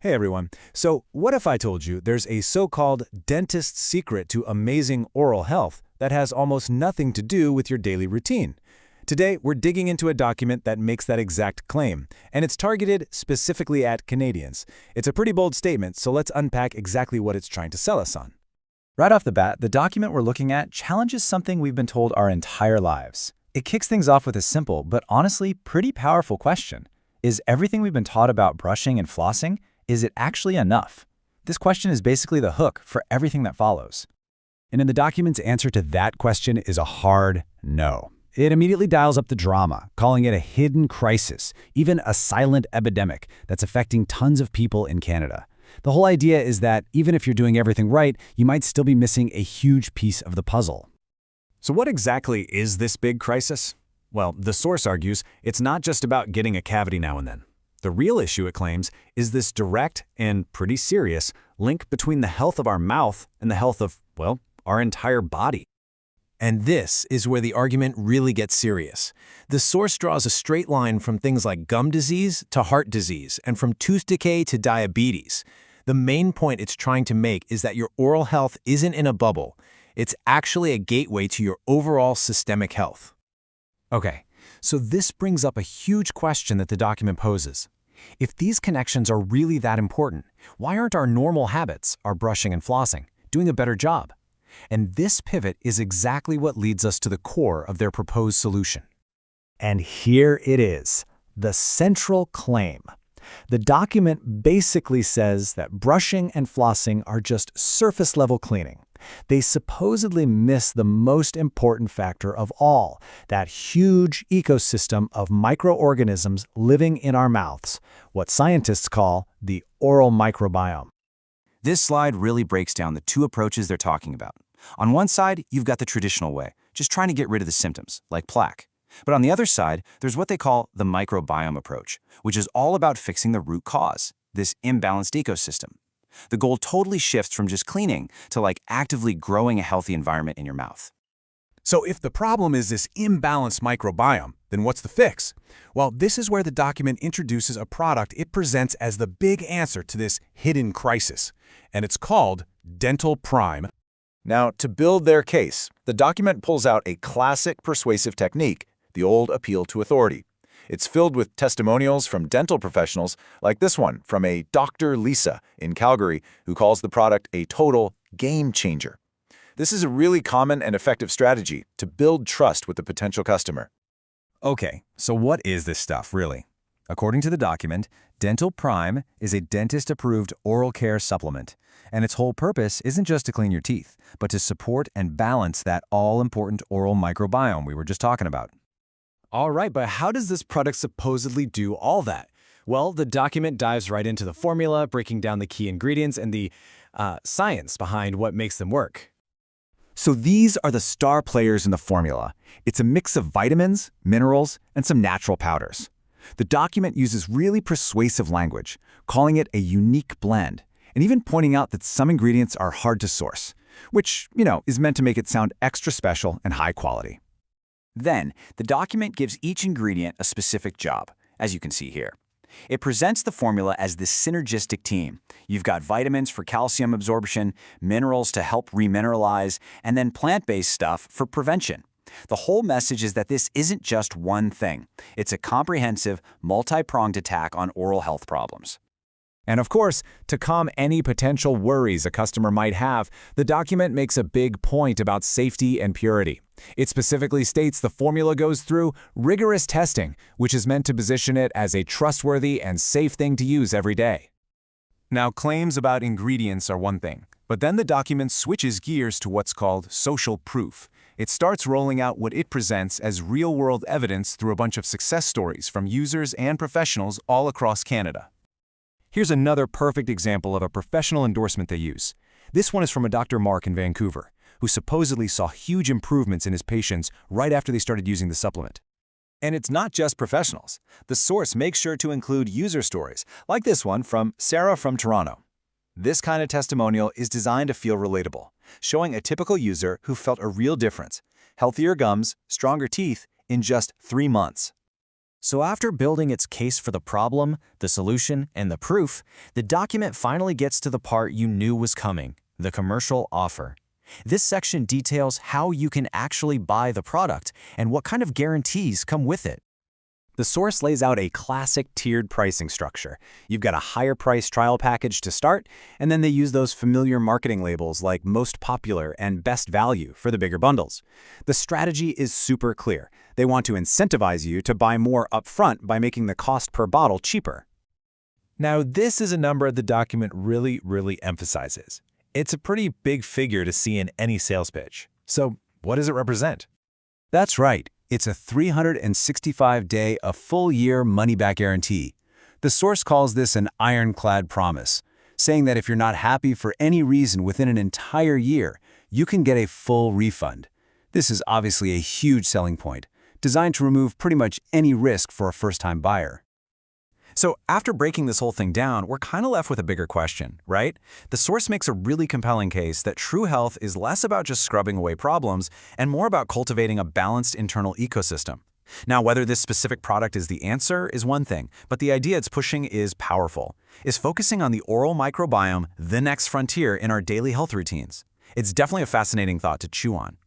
Hey everyone. So, what if I told you there's a so-called dentist's secret to amazing oral health that has almost nothing to do with your daily routine? Today, we're digging into a document that makes that exact claim, and it's targeted specifically at Canadians. It's a pretty bold statement, so let's unpack exactly what it's trying to sell us on. Right off the bat, the document we're looking at challenges something we've been told our entire lives. It kicks things off with a simple, but honestly pretty powerful question. Is everything we've been taught about brushing and flossing, is it actually enough? This question is basically the hook for everything that follows. And in the document's answer to that question is a hard no. It immediately dials up the drama, calling it a hidden crisis, even a silent epidemic that's affecting tons of people in Canada. The whole idea is that even if you're doing everything right, you might still be missing a huge piece of the puzzle. So what exactly is this big crisis? Well, the source argues it's not just about getting a cavity now and then. The real issue, it claims, is this direct and pretty serious link between the health of our mouth and the health of, well, our entire body. And this is where the argument really gets serious. The source draws a straight line from things like gum disease to heart disease, and from tooth decay to diabetes. The main point it's trying to make is that your oral health isn't in a bubble. It's actually a gateway to your overall systemic health. Okay, so this brings up a huge question that the document poses. If these connections are really that important, why aren't our normal habits, our brushing and flossing, doing a better job? And this pivot is exactly what leads us to the core of their proposed solution. And here it is, the central claim. The document basically says that brushing and flossing are just surface-level cleaning. They supposedly miss the most important factor of all, that huge ecosystem of microorganisms living in our mouths, what scientists call the oral microbiome. This slide really breaks down the two approaches they're talking about. On one side, you've got the traditional way, just trying to get rid of the symptoms, like plaque. But on the other side, there's what they call the microbiome approach, which is all about fixing the root cause, this imbalanced ecosystem. The goal totally shifts from just cleaning to actively growing a healthy environment in your mouth. So if the problem is this imbalanced microbiome, then what's the fix? Well, this is where the document introduces a product it presents as the big answer to this hidden crisis, and it's called DentalPrime. Now, to build their case, the document pulls out a classic persuasive technique, the old appeal to authority. It's filled with testimonials from dental professionals like this one from a Dr. Lisa in Calgary who calls the product a total game changer. This is a really common and effective strategy to build trust with the potential customer. Okay, so what is this stuff, really? According to the document, DentalPrime is a dentist-approved oral care supplement, and its whole purpose isn't just to clean your teeth, but to support and balance that all-important oral microbiome we were just talking about. All right, but how does this product supposedly do all that? Well, the document dives right into the formula, breaking down the key ingredients and the science behind what makes them work. So these are the star players in the formula. It's a mix of vitamins, minerals, and some natural powders. The document uses really persuasive language, calling it a unique blend, and even pointing out that some ingredients are hard to source, which, is meant to make it sound extra special and high quality. Then, the document gives each ingredient a specific job, as you can see here. It presents the formula as this synergistic team. You've got vitamins for calcium absorption, minerals to help remineralize, and then plant-based stuff for prevention. The whole message is that this isn't just one thing. It's a comprehensive, multi-pronged attack on oral health problems. And of course, to calm any potential worries a customer might have, the document makes a big point about safety and purity. It specifically states the formula goes through rigorous testing, which is meant to position it as a trustworthy and safe thing to use every day. Now, claims about ingredients are one thing, but then the document switches gears to what's called social proof. It starts rolling out what it presents as real-world evidence through a bunch of success stories from users and professionals all across Canada. Here's another perfect example of a professional endorsement they use. This one is from a Dr. Mark in Vancouver, who supposedly saw huge improvements in his patients right after they started using the supplement. And it's not just professionals. The source makes sure to include user stories, like this one from Sarah from Toronto. This kind of testimonial is designed to feel relatable, showing a typical user who felt a real difference, healthier gums, stronger teeth, in just 3 months. So after building its case for the problem, the solution, and the proof, the document finally gets to the part you knew was coming, the commercial offer. This section details how you can actually buy the product and what kind of guarantees come with it. The source lays out a classic tiered pricing structure. You've got a higher price trial package to start, and then they use those familiar marketing labels like most popular and best value for the bigger bundles. The strategy is super clear. They want to incentivize you to buy more upfront by making the cost per bottle cheaper. Now, this is a number the document really emphasizes. It's a pretty big figure to see in any sales pitch. So, what does it represent? That's right. It's a 365-day, a full-year money-back guarantee. The source calls this an ironclad promise, saying that if you're not happy for any reason within an entire year, you can get a full refund. This is obviously a huge selling point, designed to remove pretty much any risk for a first-time buyer. So after breaking this whole thing down, we're kind of left with a bigger question, right? The source makes a really compelling case that true health is less about just scrubbing away problems and more about cultivating a balanced internal ecosystem. Now, whether this specific product is the answer is one thing, but the idea it's pushing is powerful. Is focusing on the oral microbiome the next frontier in our daily health routines? It's definitely a fascinating thought to chew on.